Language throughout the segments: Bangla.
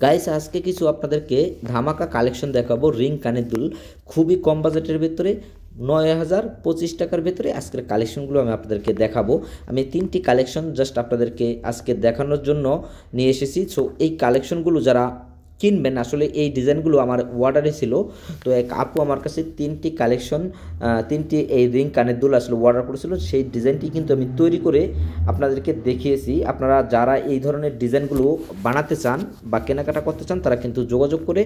গাইস আজকে কিছু আপনাদেরকে ধামাকা কালেকশন দেখাবো রিং কানের দুল খুবই কম বাজেটের ভিতরে ৯,০২৫ টাকার ভিতরে আজকের কালেকশনগুলো আমি আপনাদেরকে দেখাবো। আমি তিনটি কালেকশন জাস্ট আপনাদেরকে আজকে দেখানোর জন্য নিয়ে এসেছি। সো এই কালেকশনগুলো যারা কিনবেন, আসলে এই ডিজাইনগুলো আমার অর্ডারে ছিল। তো এক আপু আমার কাছে তিনটি এই রিং কানের দুল আসলে অর্ডার করেছিল, সেই ডিজাইনটি কিন্তু আমি তৈরি করে আপনাদেরকে দেখিয়েছি। আপনারা যারা এই ধরনের ডিজাইনগুলো বানাতে চান বা কেনাকাটা করতে চান তারা কিন্তু যোগাযোগ করে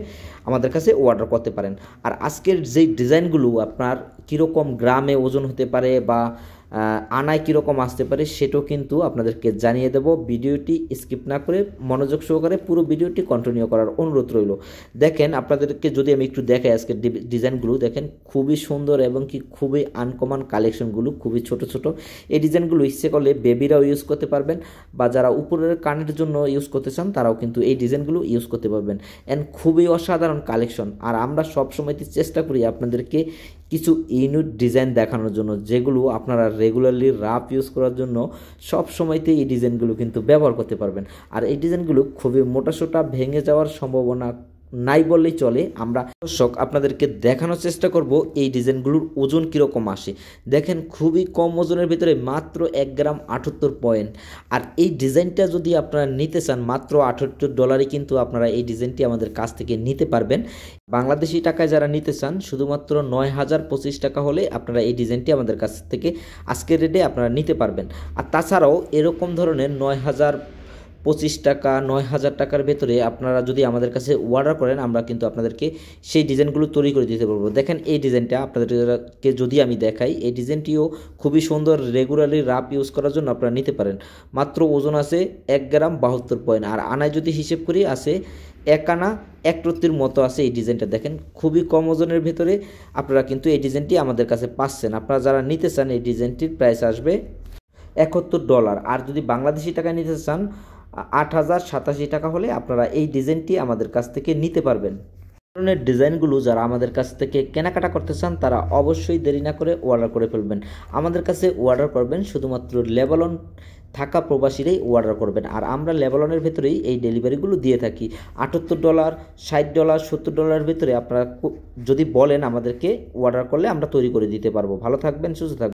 আমাদের কাছে অর্ডার করতে পারেন। আর আজকের যেই ডিজাইনগুলো আপনার কীরকম গ্রামে ওজন হতে পারে বা আনায় কীরকম আসতে পারে সেটাও কিন্তু আপনাদেরকে জানিয়ে দেব। ভিডিওটি স্কিপ না করে মনোযোগ সহকারে পুরো ভিডিওটি কন্টিনিউ করার অনুরোধ রইল। দেখেন আপনাদেরকে যদি আমি একটু দেখাই আজকের ডিজাইনগুলো, দেখেন খুবই সুন্দর এবং কি খুবই আনকমন কালেকশনগুলো, খুবই ছোট ছোট। এই ডিজাইনগুলো ইচ্ছে করলে বেবিরাও ইউজ করতে পারবেন বা যারা উপরের কানের জন্য ইউজ করতে চান তারাও কিন্তু এই ডিজাইনগুলো ইউজ করতে পারবেন। অ্যান্ড খুবই অসাধারণ কালেকশন। আর আমরা সবসময় চেষ্টা করি আপনাদেরকে কিছু ইউনিক ডিজাইন দেখানোর জন্য, যেগুলো আপনারা রেগুলারলি রাফ ইউজ করার জন্য সব সময়তে এই ডিজাইনগুলো কিন্তু ব্যবহার করতে পারবেন। আর এই ডিজাইনগুলো খুবই মোটাসোটা, ভেঙে যাওয়ার সম্ভাবনা নাই বললেই চলে। আমরা দর্শক আপনাদেরকে দেখানোর চেষ্টা করব এই ডিজাইনগুলোর ওজন কীরকম আসে। দেখেন খুবই কম ওজনের ভিতরে মাত্র 1 গ্রাম 78 পয়েন্ট। আর এই ডিজাইনটা যদি আপনারা নিতে চান মাত্র $78 কিন্তু আপনারা এই ডিজাইনটি আমাদের কাছ থেকে নিতে পারবেন। বাংলাদেশি টাকায় যারা নিতে চান শুধুমাত্র ৯,০২৫ টাকা হলে আপনারা এই ডিজাইনটি আমাদের কাছ থেকে আজকের রেটে আপনারা নিতে পারবেন। আর তাছাড়াও এরকম ধরনের ৯,০২৫ টাকা ৯,০০০ টাকার ভেতরে আপনারা যদি আমাদের কাছে অর্ডার করেন আমরা কিন্তু আপনাদেরকে সেই ডিজাইনগুলো তৈরি করে দিতে পারবো। দেখেন এই ডিজাইনটা আপনাদেরকে যদি আমি দেখাই, এই ডিজাইনটিও খুবই সুন্দর, রেগুলারলি রাফ ইউজ করার জন্য আপনারা নিতে পারেন। মাত্র ওজন আছে 1 গ্রাম 72 পয়েন্ট। আর আনায় যদি হিসেব করি আছে 1 আনা 1 মতো আছে এই ডিজাইনটা। দেখেন খুবই কম ওজনের ভেতরে আপনারা কিন্তু এই ডিজাইনটি আমাদের কাছে পাচ্ছেন। আপনারা যারা নিতে চান এই ডিজাইনটির প্রাইস আসবে $71। আর যদি বাংলাদেশি টাকায় নিতে চান 8,087 টাকা হলে আপনারা এই ডিজাইনটি আমাদের কাছ থেকে নিতে পারবেন। ধরনের ডিজাইনগুলো যারা আমাদের কাছ থেকে কেনাকাটা করতে চান তারা অবশ্যই দেরি না করে অর্ডার করে ফেলবেন। আমাদের কাছে অর্ডার করবেন শুধুমাত্র লেবানন থাকা প্রবাসীরাই অর্ডার করবেন। আর আমরা লেবাননের ভেতরেই এই ডেলিভারিগুলো দিয়ে থাকি। $78, $60, $70 ভেতরে আপনারা যদি বলেন আমাদেরকে অর্ডার করলে আমরা তৈরি করে দিতে পারবো। ভালো থাকবেন, সুস্থ থাকবেন।